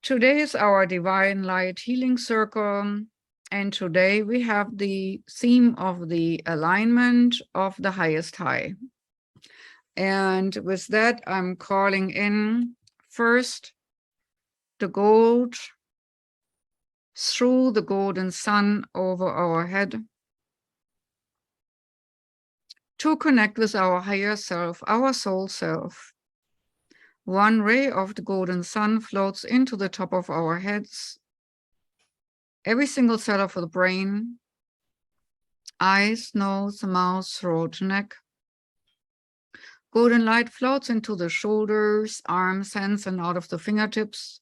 Today is our Divine Light Healing Circle, and today we have the theme of the alignment of the highest high. And with that, I'm calling in first the gold through the golden sun over our head to connect with our higher self, our soul self. One ray of the golden sun floats into the top of our heads, every single cell of the brain, eyes, nose, mouth, throat, neck. Golden light floats into the shoulders, arms, hands, and out of the fingertips,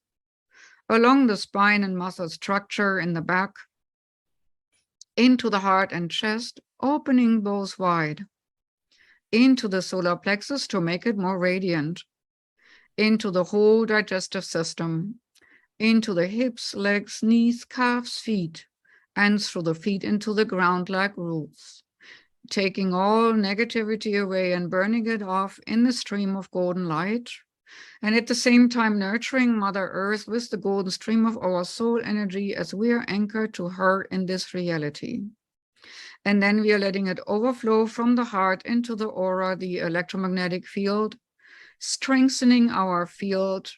along the spine and muscle structure in the back, into the heart and chest, opening both wide, into the solar plexus to make it more radiant, into the whole digestive system, into the hips, legs, knees, calves, feet, and through the feet into the ground like roots, taking all negativity away and burning it off in the stream of golden light, and at the same time nurturing Mother Earth with the golden stream of our soul energy as we are anchored to her in this reality. And then we are letting it overflow from the heart into the aura, the electromagnetic field, strengthening our field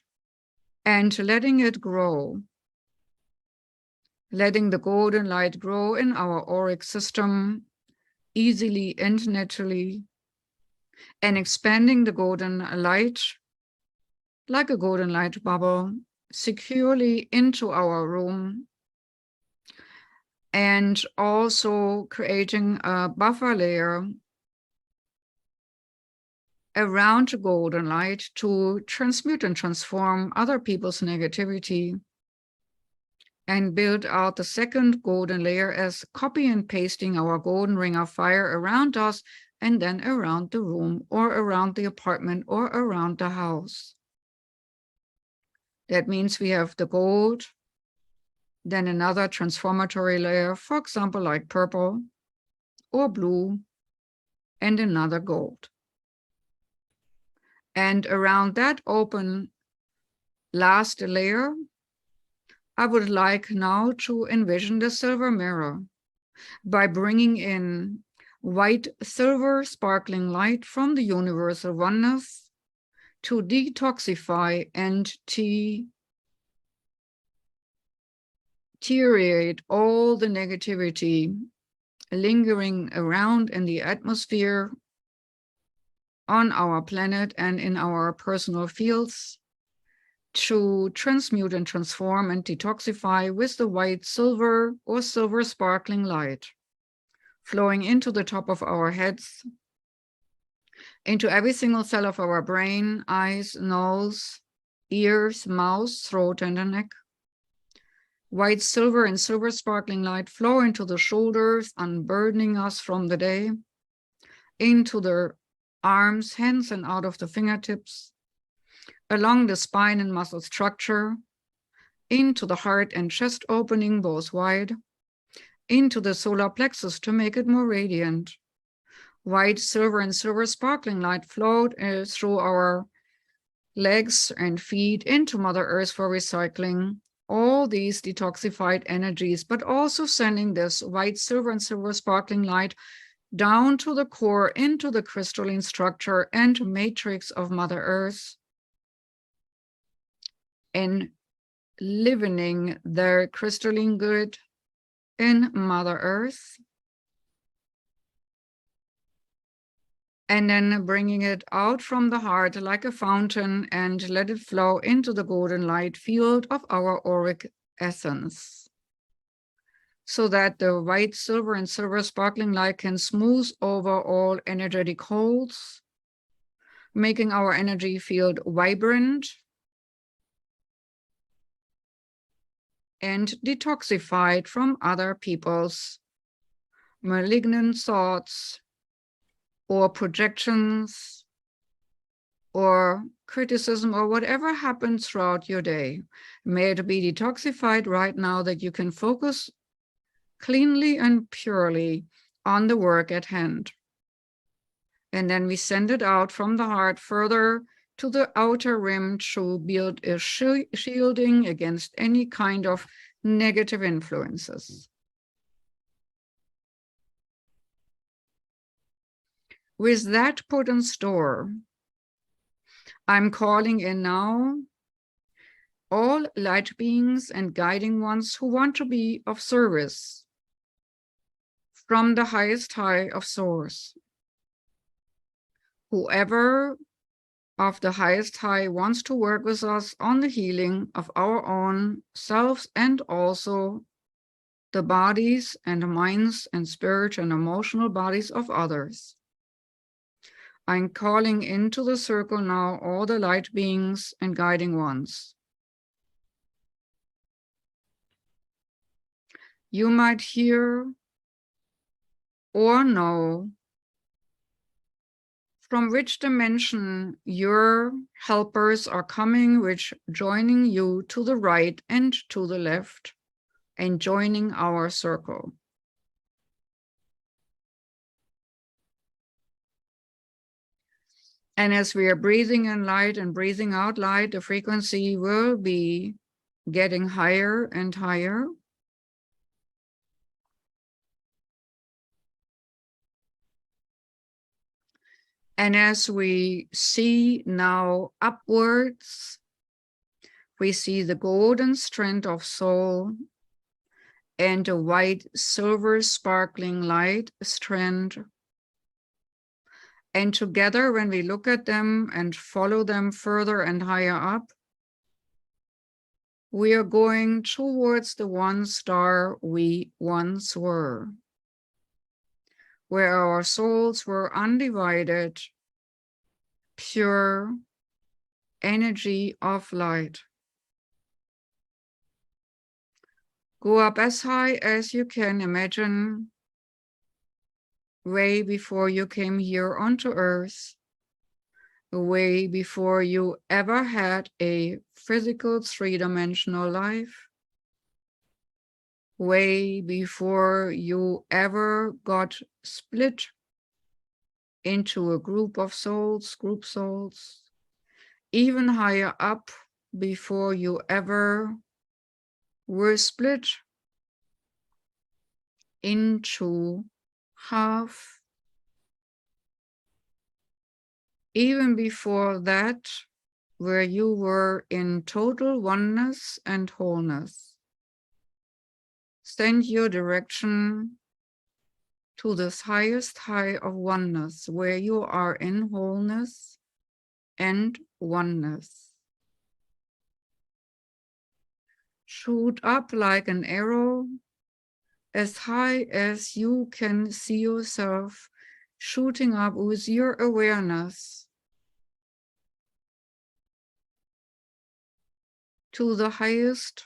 and letting it grow, letting the golden light grow in our auric system easily and naturally, and expanding the golden light like a golden light bubble securely into our room, and also creating a buffer layer around the golden light to transmute and transform other people's negativity, and build out the second golden layer as copy and pasting our golden ring of fire around us and then around the room or around the apartment or around the house. That means we have the gold, then another transformatory layer, for example, like purple or blue, and another gold. And around that open last layer, I would like now to envision the silver mirror by bringing in white, silver, sparkling light from the universal oneness to detoxify and deteriorate all the negativity lingering around in the atmosphere, on our planet and in our personal fields, to transmute and transform and detoxify with the white silver or silver sparkling light flowing into the top of our heads, into every single cell of our brain, eyes, nose, ears, mouth, throat, and the neck. White silver and silver sparkling light flow into the shoulders, unburdening us from the day, into the arms, hands, and out of the fingertips, along the spine and muscle structure, into the heart and chest opening both wide, into the solar plexus to make it more radiant. White, silver, and silver sparkling light flowed through our legs and feet into Mother Earth for recycling all these detoxified energies, but also sending this white, silver, and silver sparkling light down to the core, into the crystalline structure and matrix of Mother Earth, and living their crystalline good in Mother Earth, and then bringing it out from the heart like a fountain and let it flow into the golden light field of our auric essence, so that the white, silver, and silver sparkling light can smooth over all energetic holes, making our energy field vibrant and detoxified from other people's malignant thoughts or projections or criticism or whatever happens throughout your day. May it be detoxified right now, that you can focus cleanly and purely on the work at hand. And then we send it out from the heart further to the outer rim to build a shielding against any kind of negative influences. With that put in store, I'm calling in now all light beings and guiding ones who want to be of service from the highest high of source. Whoever of the highest high wants to work with us on the healing of our own selves and also the bodies and the minds and spirit and emotional bodies of others. I'm calling into the circle now all the light beings and guiding ones. You might hear or know from which dimension your helpers are coming, which joining you to the right and to the left and joining our circle. And as we are breathing in light and breathing out light, the frequency will be getting higher and higher. And as we see now upwards, we see the golden strand of soul and a white silver sparkling light strand. And together, when we look at them and follow them further and higher up, we are going towards the one star we once were, where our souls were undivided, pure energy of light. Go up as high as you can imagine, way before you came here onto Earth, way before you ever had a physical three-dimensional life, way before you ever got split into a group of souls, group souls, even higher up before you ever were split into half. Even before that, where you were in total oneness and wholeness. Send your direction to this highest high of oneness, where you are in wholeness and oneness. Shoot up like an arrow, as high as you can see yourself, shooting up with your awareness to the highest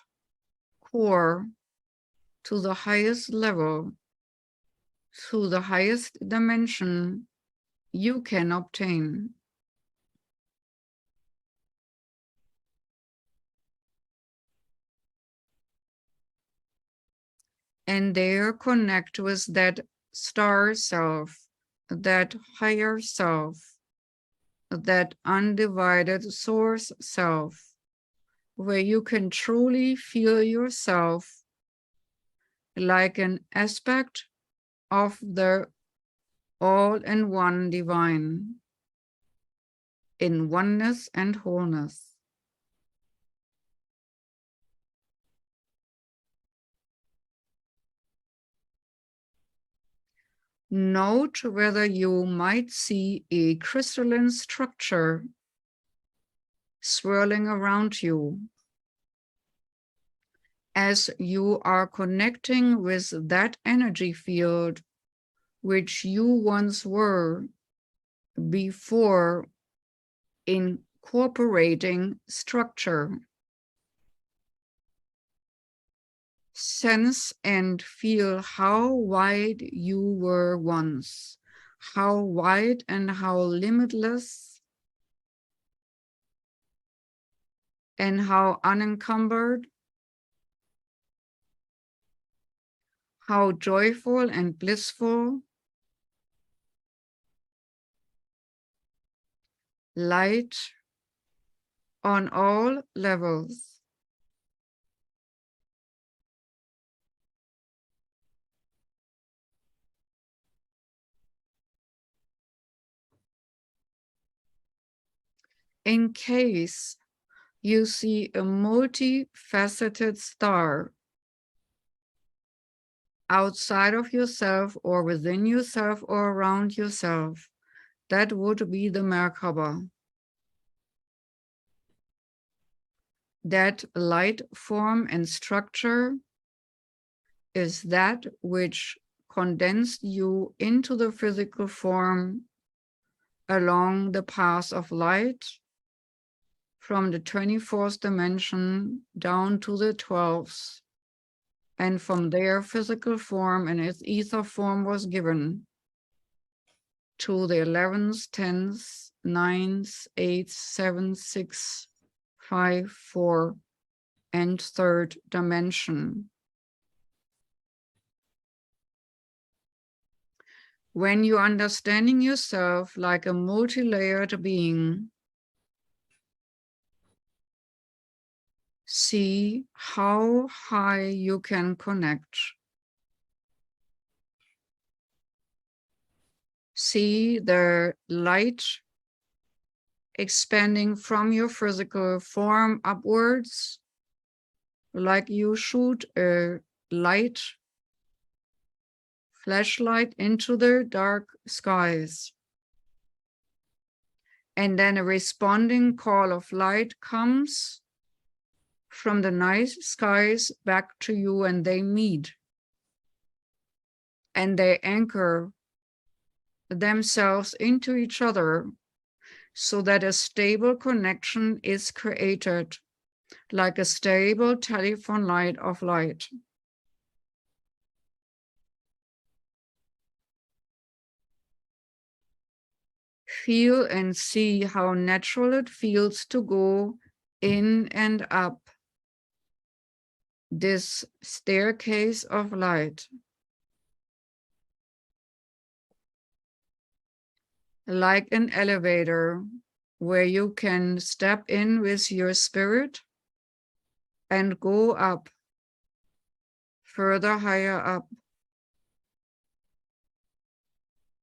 core, to the highest level, to the highest dimension you can obtain. And there connect with that star self, that higher self, that undivided source self, where you can truly feel yourself like an aspect of the all-in-one divine, in oneness and wholeness. Note whether you might see a crystalline structure swirling around you as you are connecting with that energy field which you once were before incorporating structure. Sense and feel how wide you were once, how wide and how limitless and how unencumbered, how joyful and blissful, light on all levels. In case you see a multifaceted star outside of yourself or within yourself or around yourself, that would be the Merkaba. That light form and structure is that which condensed you into the physical form along the path of light from the 24th dimension down to the 12th. And from there, physical form and its ether form was given to the 11th, 10th, 9th, 8th, 7th, 6th, 5, 4, and 3rd dimension. When you're understanding yourself like a multi-layered being, see how high you can connect. See the light expanding from your physical form upwards, like you shoot a light, flashlight into the dark skies. And then a responding call of light comes from the night skies back to you, and they meet. And they anchor themselves into each other so that a stable connection is created, like a stable telephone line of light. Feel and see how natural it feels to go in and up this staircase of light. Like an elevator where you can step in with your spirit and go up, further higher up.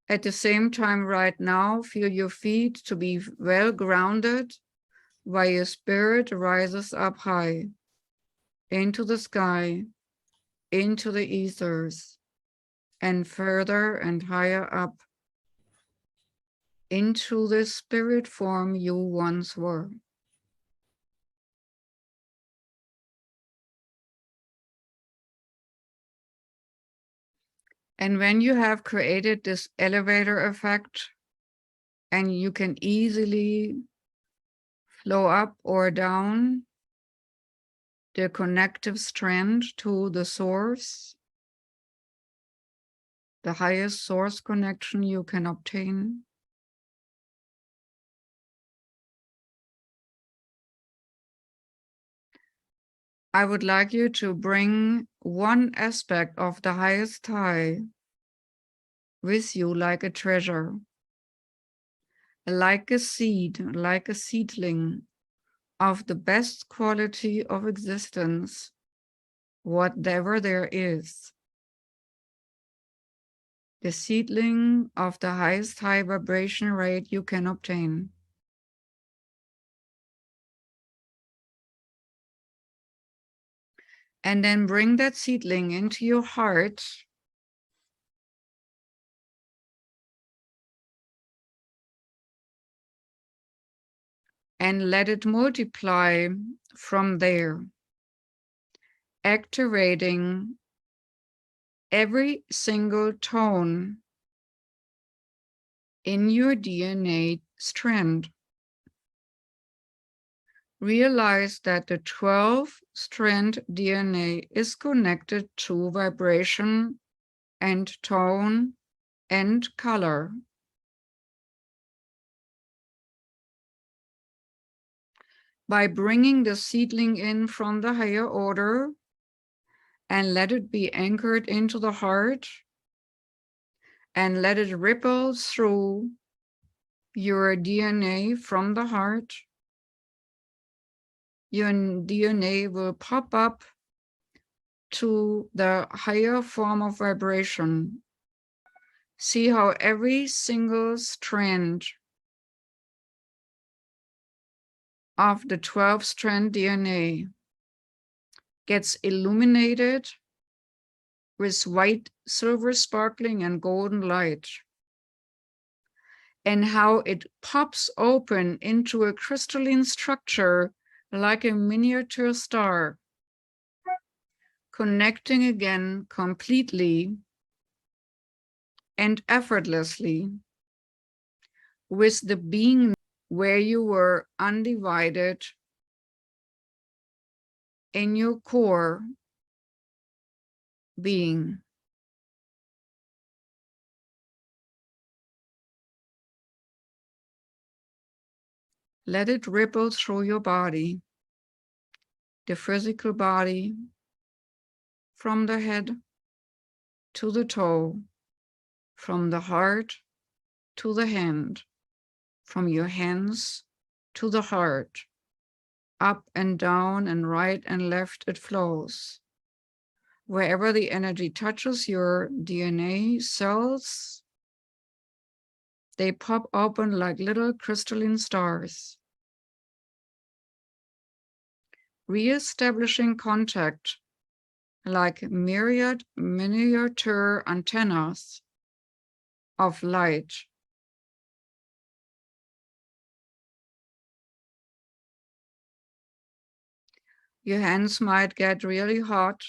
At the same time, right now, feel your feet to be well grounded while your spirit rises up high into the sky, into the ethers, and further and higher up into the spirit form you once were. And when you have created this elevator effect, and you can easily flow up or down the connective strand to the source, the highest source connection you can obtain. I would like you to bring one aspect of the highest high with you like a treasure, like a seed, like a seedling of the best quality of existence, whatever there is. The seedling of the highest high vibration rate you can obtain. And then bring that seedling into your heart and let it multiply from there, activating every single tone in your DNA strand. Realize that the 12-strand DNA is connected to vibration and tone and color. By bringing the seedling in from the higher order and let it be anchored into the heart and let it ripple through your DNA from the heart, your DNA will pop up to the higher form of vibration. See how every single strand of the 12-strand DNA gets illuminated with white, silver, sparkling, and golden light, and how it pops open into a crystalline structure like a miniature star, connecting again completely and effortlessly with the being where you were undivided in your core being. Let it ripple through your body, the physical body, from the head to the toe, from the heart to the hand, from your hands to the heart, up and down and right and left it flows. Wherever the energy touches your DNA cells, they pop open like little crystalline stars, re-establishing contact like myriad miniature antennas of light. Your hands might get really hot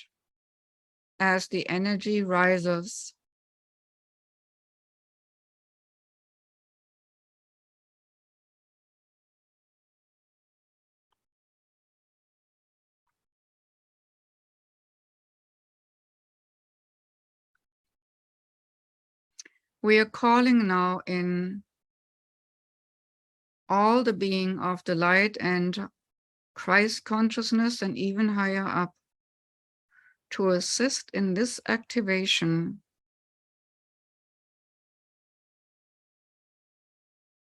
as the energy rises. We are calling now in all the being of the light and Christ consciousness and even higher up to assist in this activation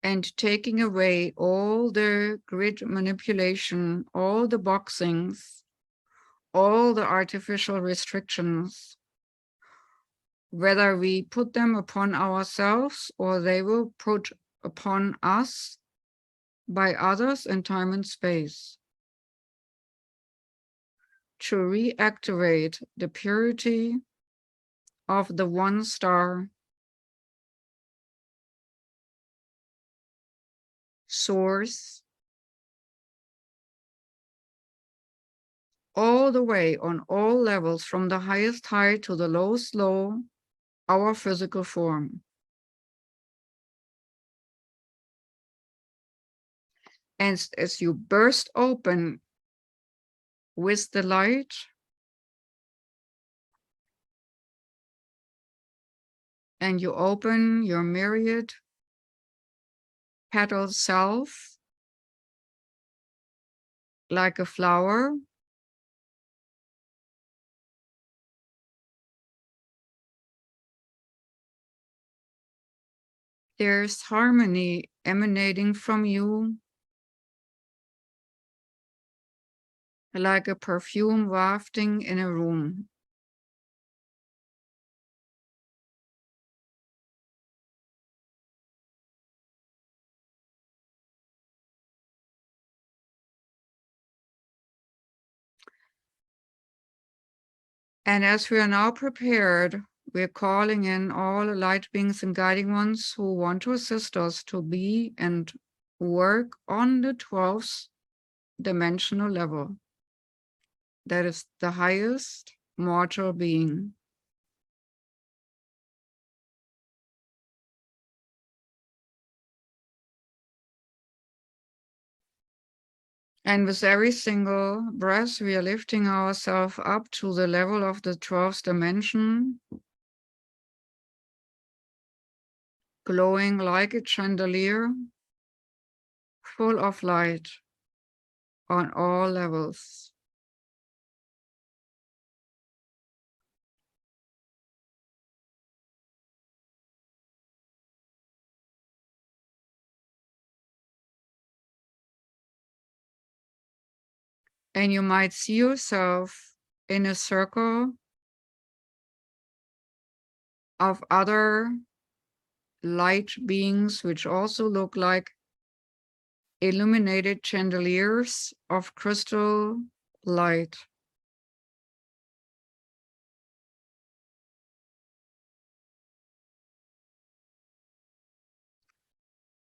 and taking away all the grid manipulation, all the boxings, all the artificial restrictions, whether we put them upon ourselves or they will put upon us by others in time and space, to reactivate the purity of the one star source, all the way on all levels, from the highest high to the lowest low, our physical form. And as you burst open with the light, and you open your myriad petal self like a flower, there's harmony emanating from you like a perfume wafting in a room. And as we are now prepared, we're calling in all light beings and guiding ones who want to assist us to be and work on the 12th dimensional level. That is the highest mortal being. And with every single breath, we are lifting ourselves up to the level of the 12th dimension, glowing like a chandelier, full of light on all levels. And you might see yourself in a circle of other light beings, which also look like illuminated chandeliers of crystal light.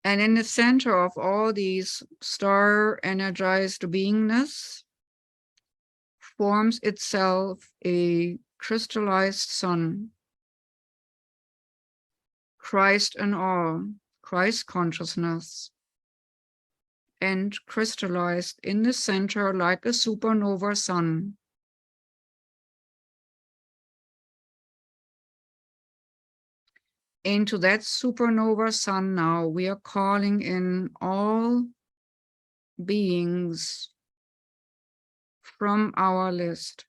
And in the center of all these star-energized beingness forms itself a crystallized sun. Christ in all, Christ consciousness, and crystallized in the center like a supernova sun. Into that supernova sun now, we are calling in all beings from our list.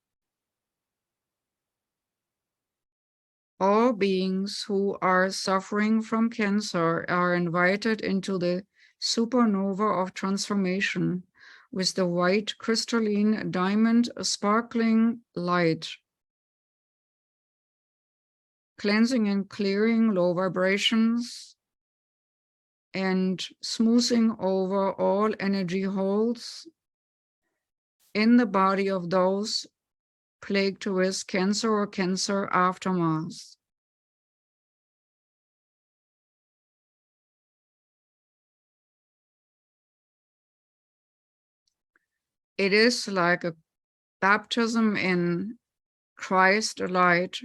All beings who are suffering from cancer are invited into the supernova of transformation with the white crystalline diamond sparkling light, cleansing and clearing low vibrations and smoothing over all energy holes in the body of those plagued with cancer or cancer aftermath. It is like a baptism in Christ light,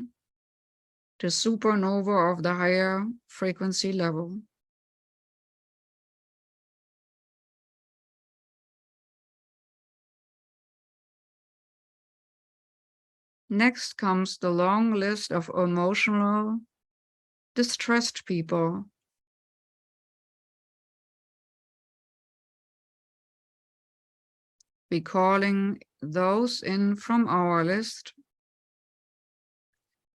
the supernova of the higher frequency level. Next comes the long list of emotional, distressed people. Be calling those in from our list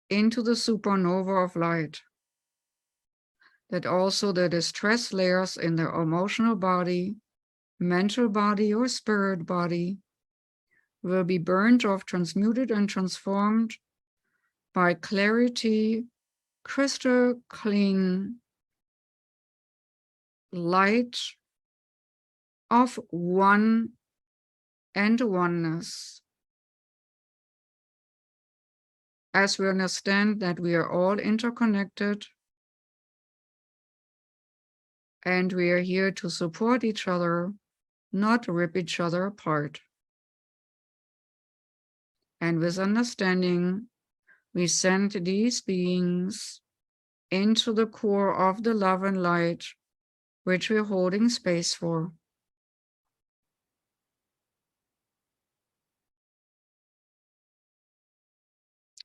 into the supernova of light, that also the distress layers in their emotional body, mental body, or spirit body will be burned off, transmuted, and transformed by clarity, crystal clean light of one and oneness. As we understand that we are all interconnected and we are here to support each other, not rip each other apart. And with understanding, we send these beings into the core of the love and light, which we're holding space for.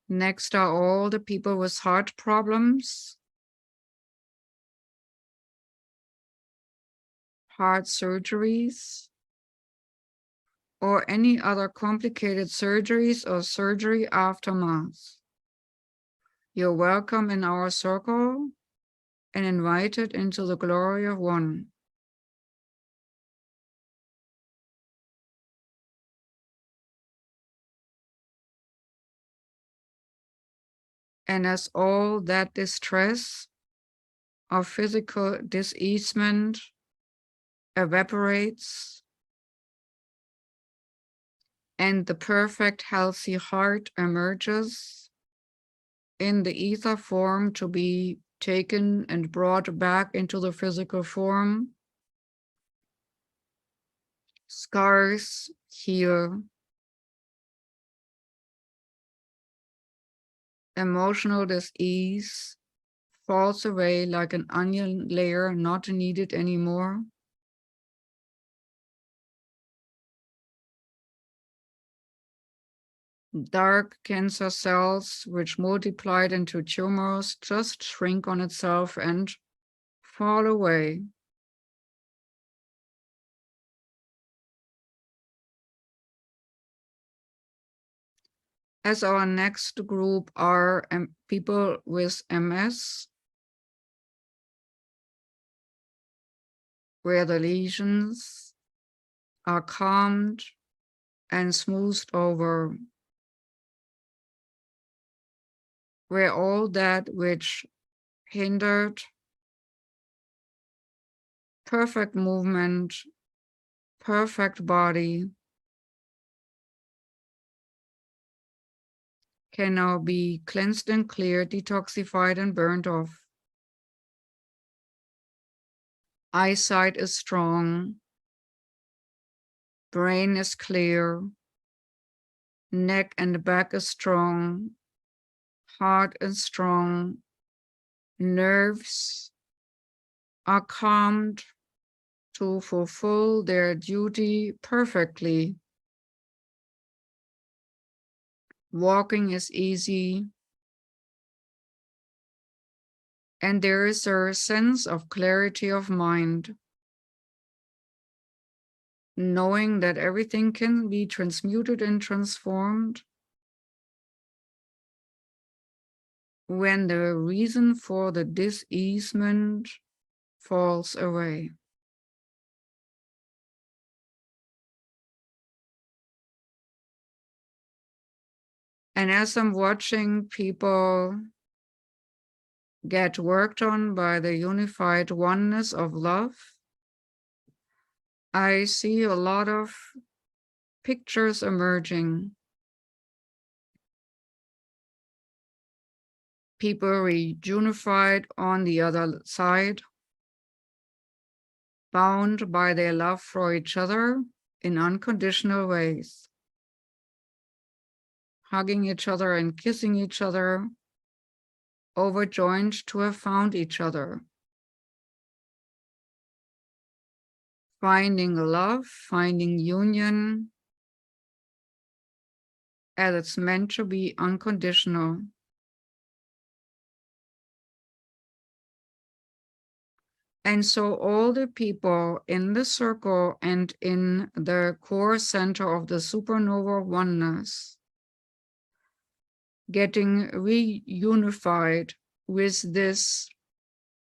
Next are all the people with heart problems, heart surgeries, or any other complicated surgeries or surgery aftermath. You're welcome in our circle and invited into the glory of one. And as all that distress of physical diseasement evaporates, and the perfect healthy heart emerges in the ether form to be taken and brought back into the physical form, scars heal, emotional dis-ease falls away like an onion layer not needed anymore. Dark cancer cells, which multiplied into tumors, just shrink on itself and fall away. As our next group are people with MS, where the lesions are calmed and smoothed over, where all that which hindered perfect movement, perfect body, can now be cleansed and cleared, detoxified and burned off. Eyesight is strong, brain is clear, neck and back is strong, heart is strong, nerves are calmed to fulfill their duty perfectly. Walking is easy, and there is a sense of clarity of mind, knowing that everything can be transmuted and transformed when the reason for the diseasement falls away. And as I'm watching people get worked on by the unified oneness of love, I see a lot of pictures emerging. People reunified on the other side, bound by their love for each other in unconditional ways, hugging each other and kissing each other, overjoyed to have found each other, finding love, finding union as it's meant to be, unconditional. And so all the people in the circle and in the core center of the supernova oneness getting reunified with this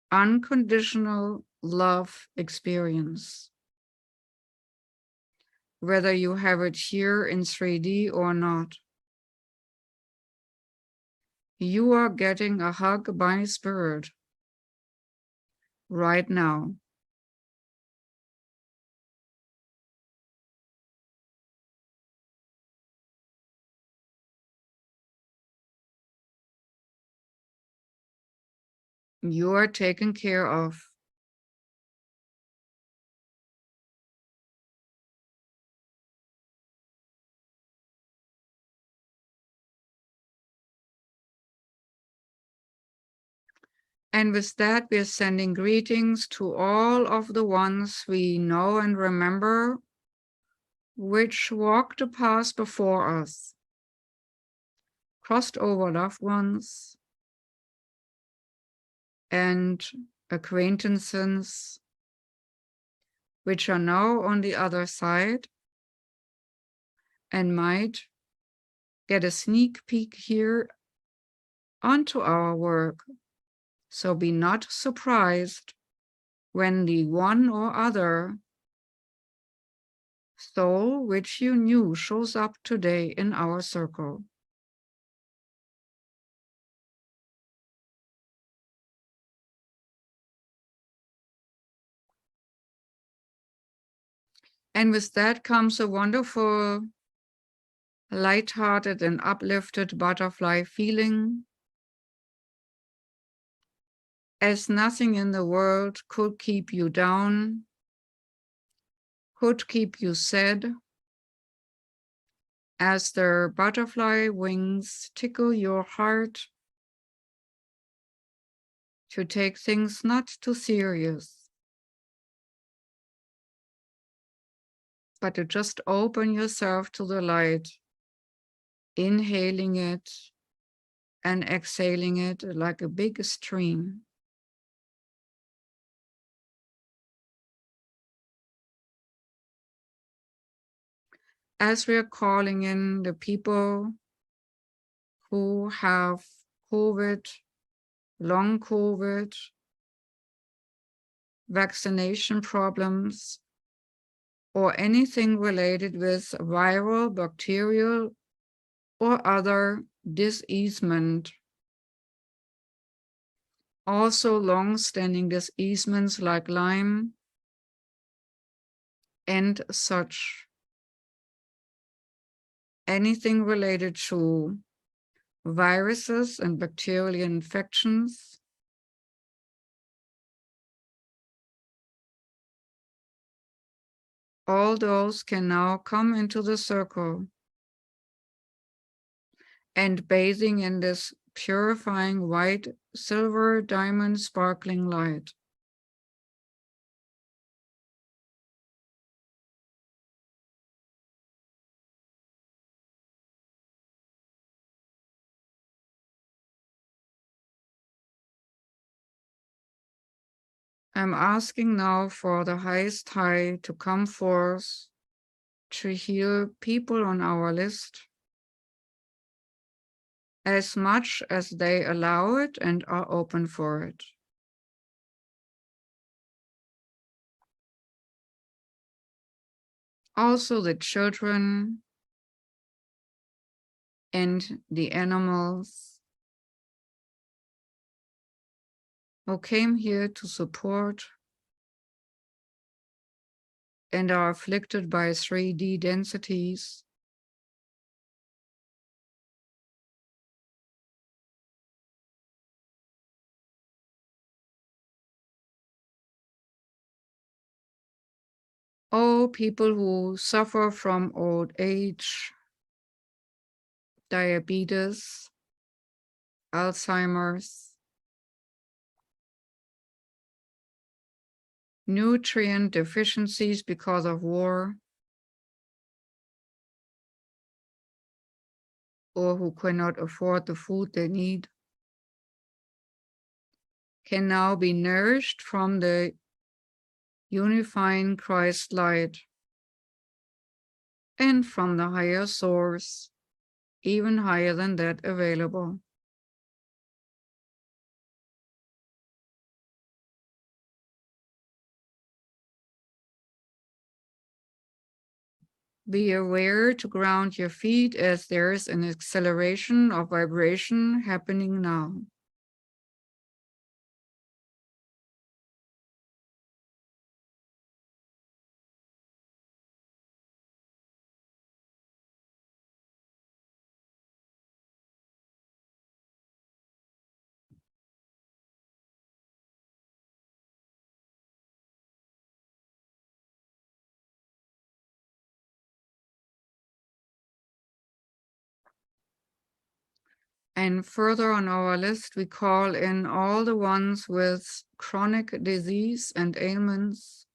unconditional love experience. Whether you have it here in 3D or not, you are getting a hug by spirit right now. You are taken care of. And with that, we're sending greetings to all of the ones we know and remember, which walked the path before us, crossed over loved ones, and acquaintances, which are now on the other side and might get a sneak peek here onto our work. So be not surprised when the one or other soul which you knew shows up today in our circle. And with that comes a wonderful, light-hearted and uplifted butterfly feeling, as nothing in the world could keep you down, could keep you sad, as the butterfly wings tickle your heart to take things not too serious, but to just open yourself to the light, inhaling it and exhaling it like a big stream. As we are calling in the people who have COVID, long COVID, vaccination problems, or anything related with viral, bacterial, or other diseasement. Also long-standing diseasements like Lyme and such. Anything related to viruses and bacterial infections, all those can now come into the circle and bathing in this purifying white, silver, diamond, sparkling light. I'm asking now for the highest high to come forth to heal people on our list as much as they allow it and are open for it. Also the children and the animals who came here to support and are afflicted by 3D densities. Oh, people who suffer from old age, diabetes, Alzheimer's, nutrient deficiencies because of war, or who cannot afford the food they need, can now be nourished from the unifying Christ light and from the higher source, even higher than that available. Be aware to ground your feet as there is an acceleration of vibration happening now. And further on our list, we call in all the ones with chronic disease and ailments,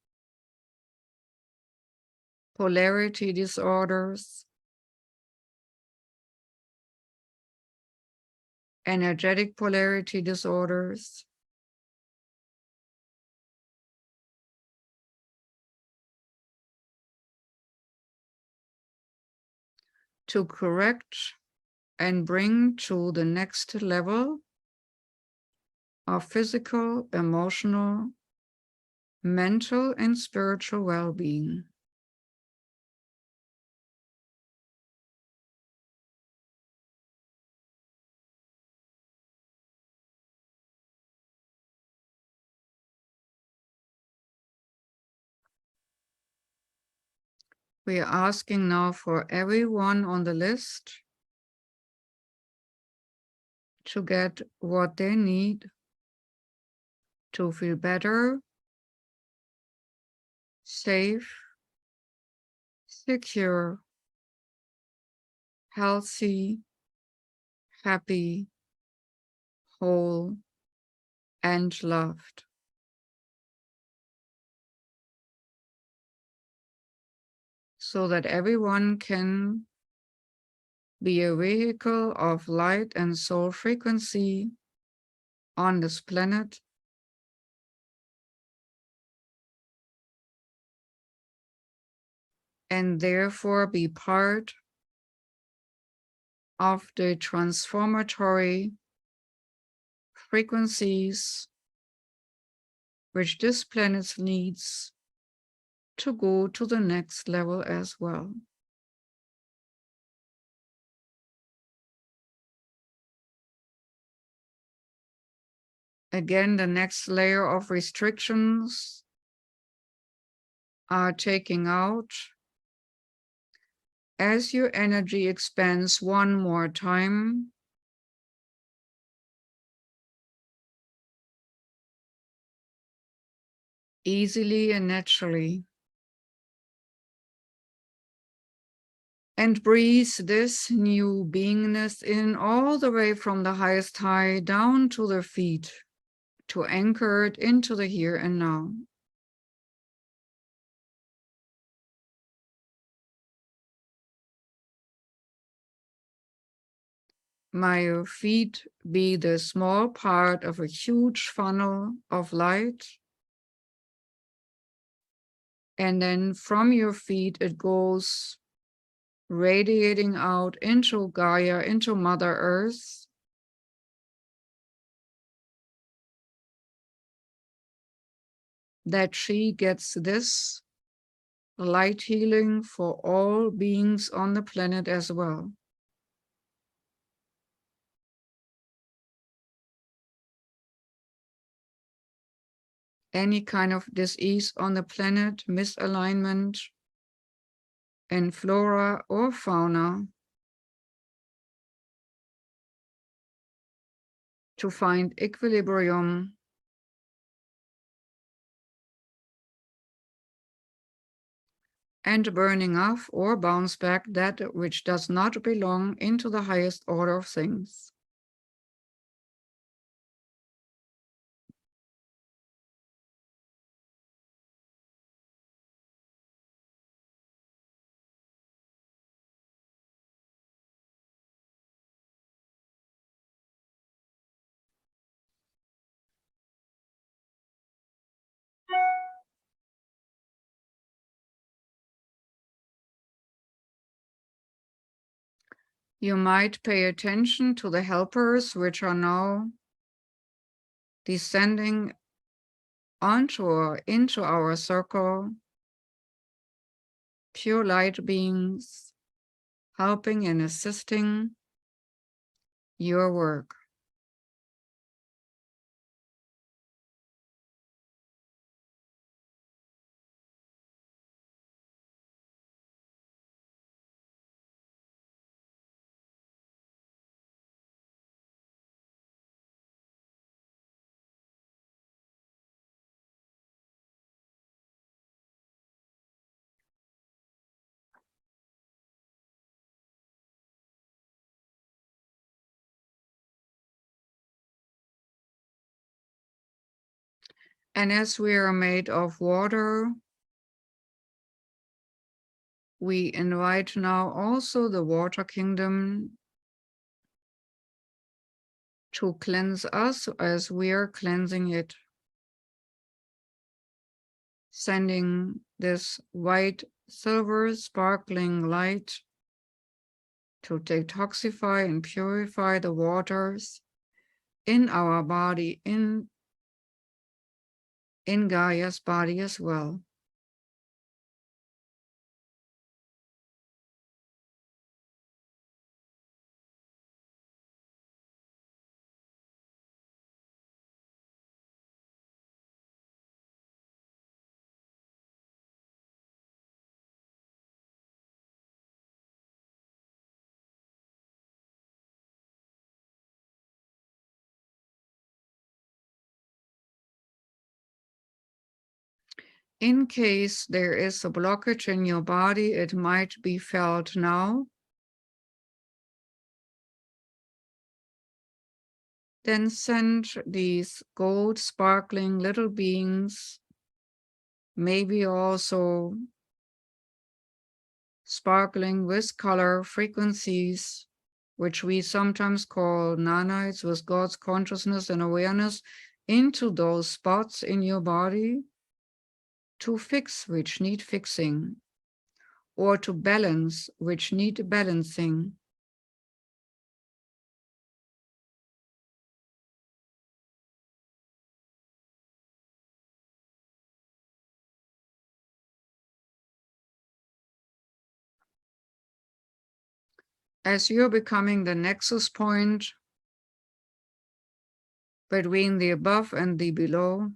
polarity disorders, energetic polarity disorders, to correct and bring to the next level of physical, emotional, mental, and spiritual well-being. We are asking now for everyone on the list to get what they need to feel better, safe, secure, healthy, happy, whole, and loved. So that everyone can be a vehicle of light and soul frequency on this planet, and therefore be part of the transformatory frequencies which this planet needs to go to the next level as well. Again, the next layer of restrictions are taking out as your energy expands one more time. Easily and naturally. And breathe this new beingness in all the way from the highest high down to the feet, to anchor it into the here and now. May your feet be the small part of a huge funnel of light. And then from your feet, it goes radiating out into Gaia, into Mother Earth. That she gets this light healing for all beings on the planet as well. Any kind of disease on the planet, misalignment in flora or fauna, to find equilibrium and burning off or bounce back that which does not belong into the highest order of things. You might pay attention to the helpers which are now descending onto or into our circle, pure light beings helping and assisting your work. And as we are made of water, we invite now also the water kingdom to cleanse us as we are cleansing it, sending this white, silver, sparkling light to detoxify and purify the waters in our body, in Gaia's body as well. In case there is a blockage in your body, it might be felt now. Then send these gold sparkling little beings, maybe also sparkling with color frequencies, which we sometimes call nanites, with God's consciousness and awareness, into those spots in your body to fix which need fixing, or to balance which need balancing. as you're becoming the nexus point between the above and the below.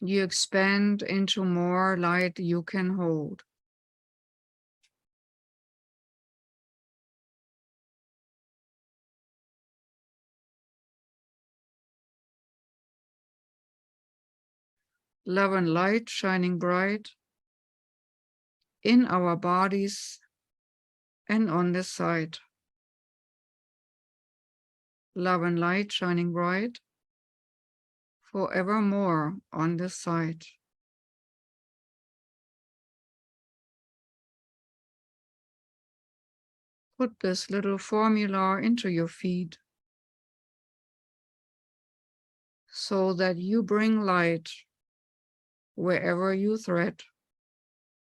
You expand into more light you can hold. Love and light shining bright in our bodies and on this side. Love and light shining bright forevermore on this side. Put this little formula into your feet so that you bring light wherever you tread,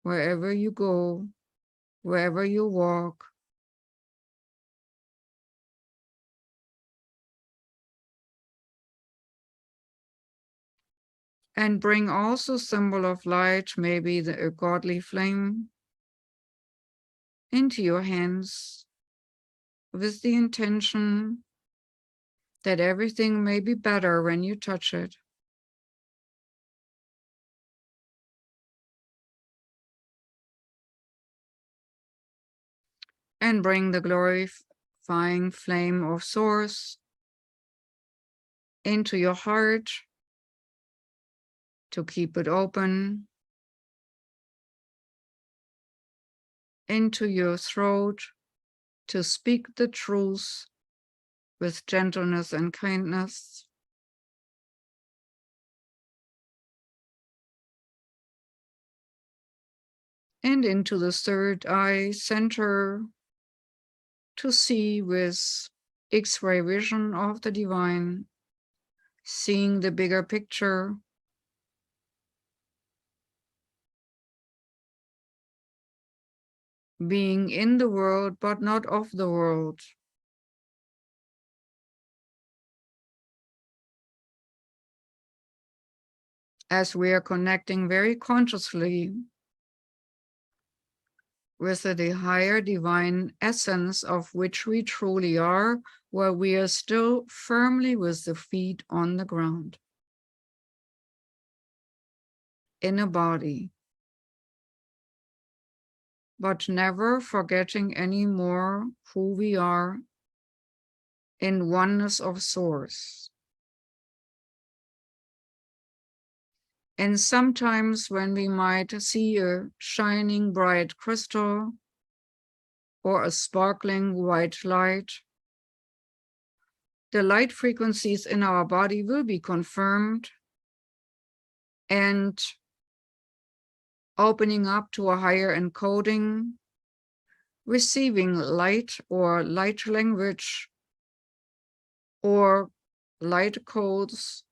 wherever you go, wherever you walk. And bring also symbol of light, maybe a godly flame, into your hands with the intention that everything may be better when you touch it. And bring the glorifying flame of Source into your heart to keep it open, into your throat to speak the truth with gentleness and kindness. And into the third eye center to see with X-ray vision of the divine, seeing the bigger picture, being in the world but not of the world. As we are connecting very consciously with the higher divine essence of which we truly are, where we are still firmly with the feet on the ground, in a body, but never forgetting any more who we are in oneness of Source. And sometimes when we might see a shining bright crystal or a sparkling white light, the light frequencies in our body will be confirmed and opening up to a higher encoding, receiving light or light language or light codes,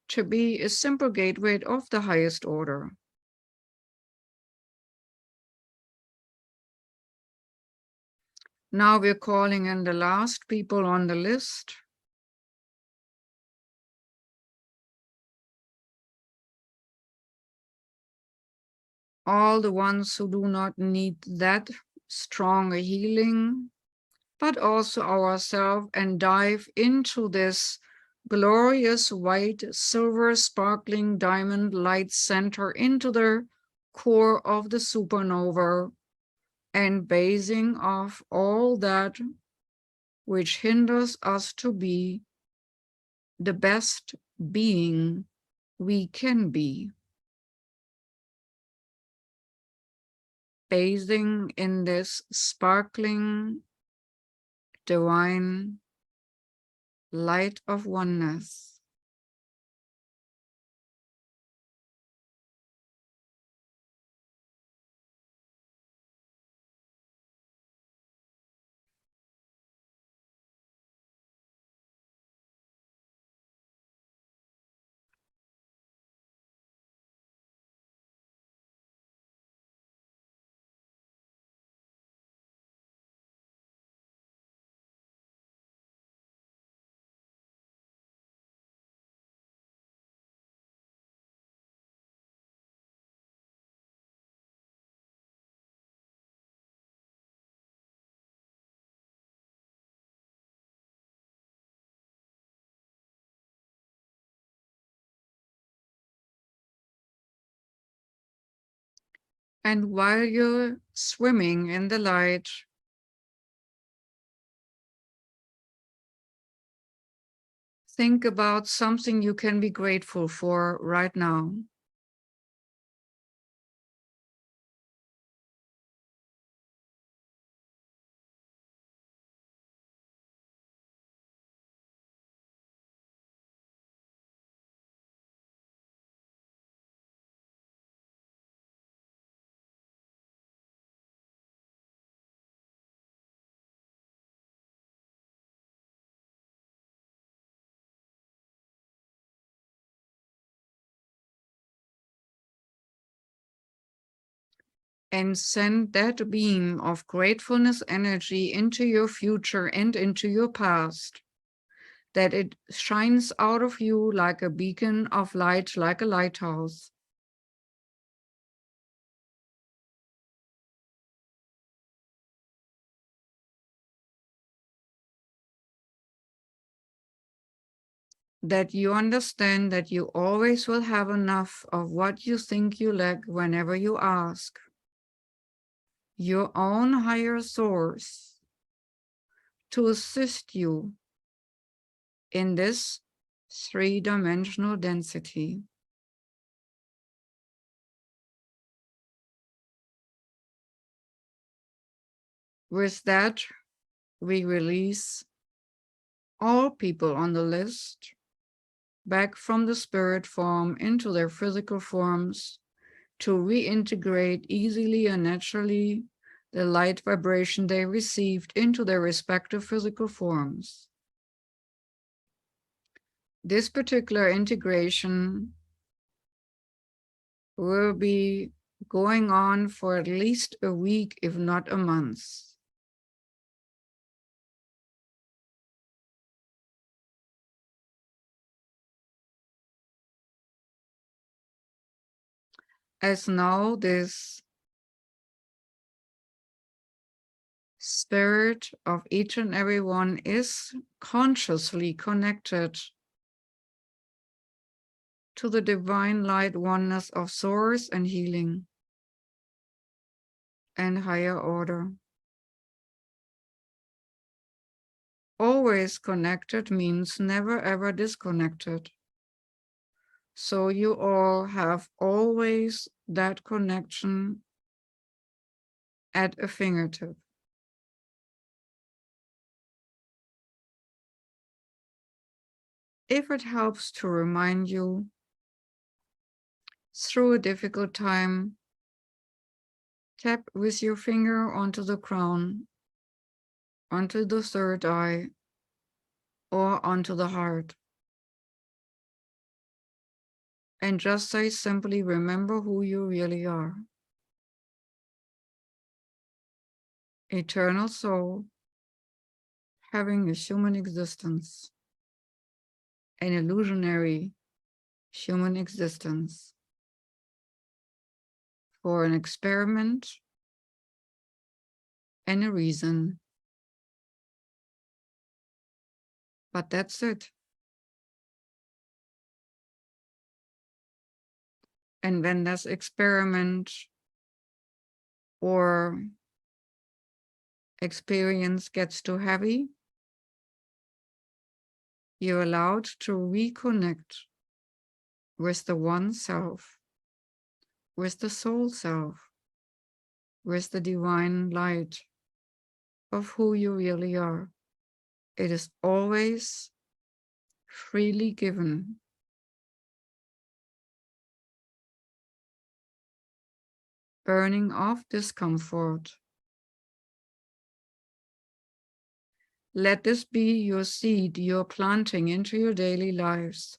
to be a simple gateway of the highest order. Now we're calling in the last people on the list. All the ones who do not need that strong a healing, but also ourselves, and dive into this glorious white, silver, sparkling diamond light center, into the core of the supernova, and basing off all that which hinders us to be the best being we can be. Bathing in this sparkling, divine light of oneness. And while you're swimming in the light, think about something you can be grateful for right now. And send that beam of gratefulness energy into your future and into your past, that it shines out of you like a beacon of light, like a lighthouse. That you understand that you always will have enough of what you think you lack whenever you ask your own higher source to assist you in this three-dimensional density. With that, we release all people on the list back from the spirit form into their physical forms to reintegrate easily and naturally the light vibration they received into their respective physical forms. This particular integration will be going on for at least a week, if not a month. As now this spirit of each and every one is consciously connected to the divine light oneness of source and healing and higher order. Always connected means never ever disconnected. So you all have always that connection at a fingertip. If it helps to remind you through a difficult time, tap with your finger onto the crown, onto the third eye, or onto the heart. And just say simply, remember who you really are. Eternal soul, having a human existence, an illusionary human existence, for an experiment and a reason. But that's it. And when this experiment or experience gets too heavy, you're allowed to reconnect with the one self, with the soul self, with the divine light of who you really are. It is always freely given. Burning off discomfort. Let this be your seed you're planting into your daily lives.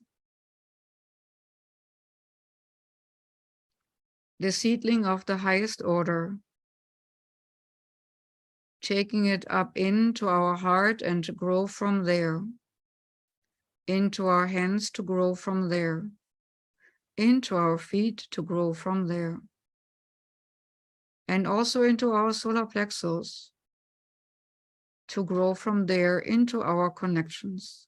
The seedling of the highest order, taking it up into our heart and to grow from there, into our hands to grow from there, into our feet to grow from there, and also into our solar plexus to grow from there into our connections.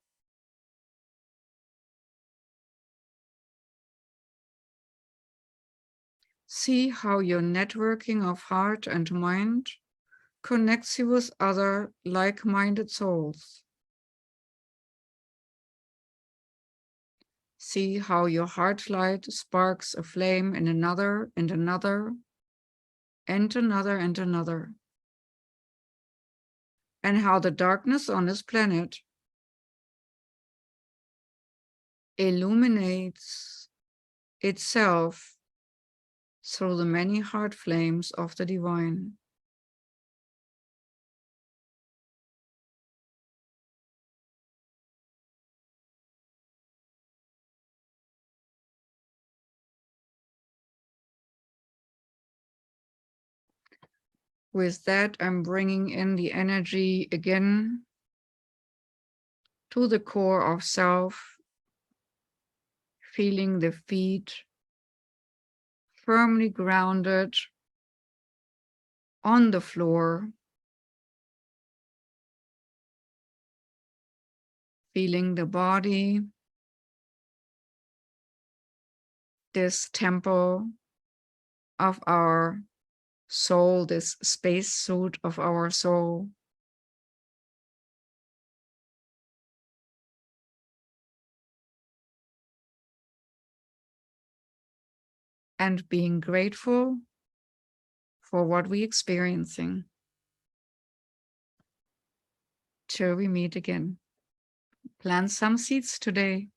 See how your networking of heart and mind connects you with other like-minded souls. See how your heart light sparks a flame in another and another and another and another. And how the darkness on this planet illuminates itself through the many heart flames of the divine. With that, I'm bringing in the energy again to the core of self, feeling the feet firmly grounded on the floor, feeling the body, this temple of our soul, this space suit of our soul. And being grateful for what we're experiencing. Till we meet again. Plant some seeds today.